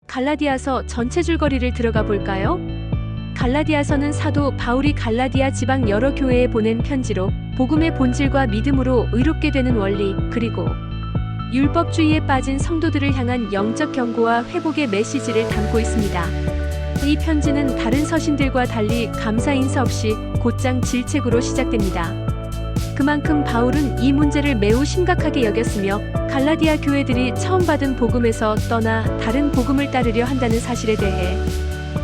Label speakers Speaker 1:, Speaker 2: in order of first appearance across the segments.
Speaker 1: 갈라디아서 전체 줄거리를 들어가 볼까요? 갈라디아서는 사도 바울이 갈라디아 지방 여러 교회에 보낸 편지로 복음의 본질과 믿음으로 의롭게 되는 원리, 그리고 율법주의에 빠진 성도들을 향한 영적 경고와 회복의 메시지를 담고 있습니다. 이 편지는 다른 서신들과 달리 감사 인사 없이 곧장 질책으로 시작됩니다. 그만큼 바울은 이 문제를 매우 심각하게 여겼으며 갈라디아 교회들이 처음 받은 복음에서 떠나 다른 복음을 따르려 한다는 사실에 대해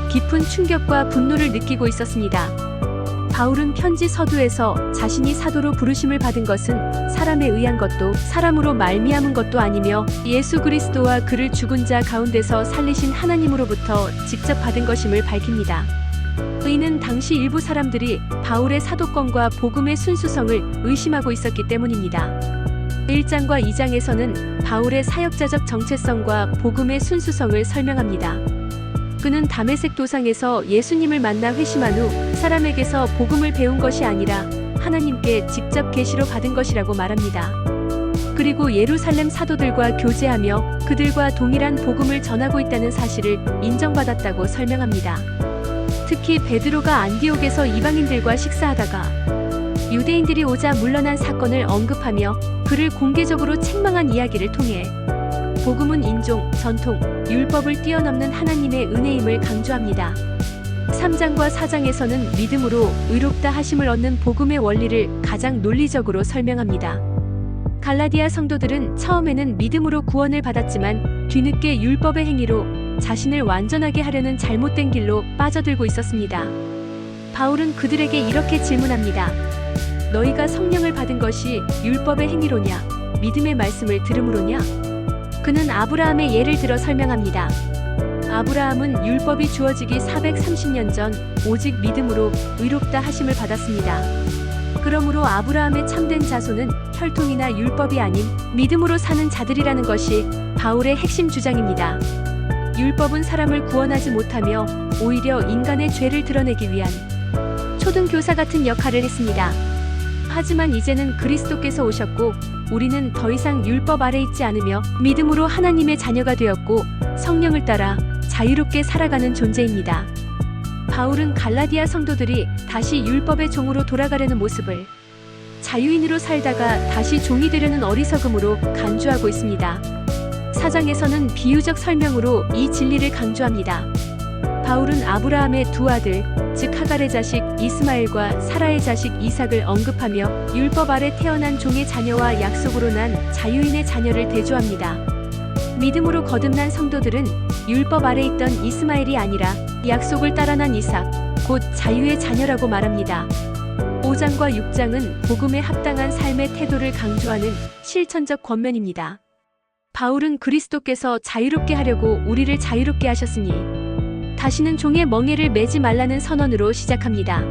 Speaker 1: 깊은 충격과 분노를 느끼고 있었습니다. 바울은 편지 서두에서 자신이 사도로 부르심을 받은 것은 사람에 의한 것도 사람으로 말미암은 것도 아니며 예수 그리스도와 그를 죽은 자 가운데서 살리신 하나님으로부터 직접 받은 것임을 밝힙니다. 이는 당시 일부 사람들이 바울의 사도권과 복음의 순수성을 의심하고 있었기 때문입니다. 1장과 2장에서는 바울의 사역자적 정체성과 복음의 순수성을 설명합니다. 그는 다메섹 도상에서 예수님을 만나 회심한 후 사람에게서 복음을 배운 것이 아니라 하나님께 직접 계시로 받은 것이라고 말합니다. 그리고 예루살렘 사도들과 교제하며 그들과 동일한 복음을 전하고 있다는 사실을 인정받았다고 설명합니다. 특히 베드로가 안디옥에서 이방인들과 식사하다가 유대인들이 오자 물러난 사건을 언급하며 그를 공개적으로 책망한 이야기를 통해 복음은 인종, 전통, 율법을 뛰어넘는 하나님의 은혜임을 강조합니다. 3장과 4장에서는 믿음으로 의롭다 하심을 얻는 복음의 원리를 가장 논리적으로 설명합니다. 갈라디아 성도들은 처음에는 믿음으로 구원을 받았지만 뒤늦게 율법의 행위로 자신을 완전하게 하려는 잘못된 길로 빠져들고 있었습니다. 바울은 그들에게 이렇게 질문합니다. 너희가 성령을 받은 것이 율법의 행위로냐, 믿음의 말씀을 들음으로냐? 그는 아브라함의 예를 들어 설명합니다. 아브라함은 율법이 주어지기 430년 전 오직 믿음으로 의롭다 하심을 받았습니다. 그러므로 아브라함의 참된 자손은 혈통이나 율법이 아닌 믿음으로 사는 자들이라는 것이 바울의 핵심 주장입니다. 율법은 사람을 구원하지 못하며 오히려 인간의 죄를 드러내기 위한 초등교사 같은 역할을 했습니다. 하지만 이제는 그리스도께서 오셨고 우리는 더 이상 율법 아래 있지 않으며 믿음으로 하나님의 자녀가 되었고 성령을 따라 자유롭게 살아가는 존재입니다. 바울은 갈라디아 성도들이 다시 율법의 종으로 돌아가려는 모습을 자유인으로 살다가 다시 종이 되려는 어리석음으로 간주하고 있습니다. 4장에서는 비유적 설명으로 이 진리를 강조합니다. 바울은 아브라함의 두 아들, 즉 하갈의 자식 이스마엘과 사라의 자식 이삭을 언급하며 율법 아래 태어난 종의 자녀와 약속으로 난 자유인의 자녀를 대조합니다. 믿음으로 거듭난 성도들은 율법 아래 있던 이스마엘이 아니라 약속을 따라 난 이삭, 곧 자유의 자녀라고 말합니다. 5장과 6장은 복음에 합당한 삶의 태도를 강조하는 실천적 권면입니다. 바울은 그리스도께서 자유롭게 하려고 우리를 자유롭게 하셨으니 다시는 종의 멍에를 매지 말라는 선언으로 시작합니다.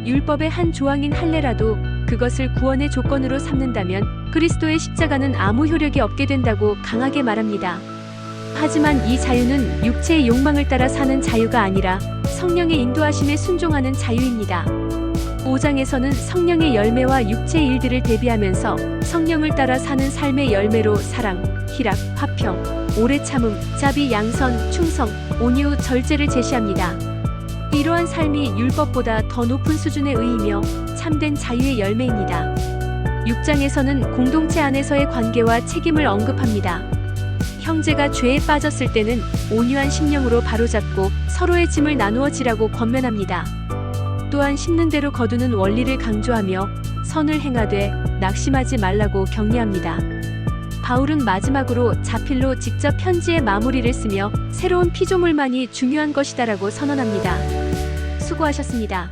Speaker 1: 율법의 한 조항인 할례라도 그것을 구원의 조건으로 삼는다면 그리스도의 십자가는 아무 효력이 없게 된다고 강하게 말합니다. 하지만 이 자유는 육체의 욕망을 따라 사는 자유가 아니라 성령의 인도하심에 순종하는 자유입니다. 5장에서는 성령의 열매와 육체의 일들을 대비하면서 성령을 따라 사는 삶의 열매로 사랑, 희락, 화평, 오래 참음, 자비, 양선, 충성, 온유, 절제를 제시합니다. 이러한 삶이 율법보다 더 높은 수준의 의이며 참된 자유의 열매입니다. 6장에서는 공동체 안에서의 관계와 책임을 언급합니다. 형제가 죄에 빠졌을 때는 온유한 심령으로 바로잡고 서로의 짐을 나누어 지라고 권면합니다. 또한 심는 대로 거두는 원리를 강조하며 선을 행하되 낙심하지 말라고 격려합니다. 바울은 마지막으로 자필로 직접 편지의 마무리를 쓰며 새로운 피조물만이 중요한 것이다라고 선언합니다. 수고하셨습니다.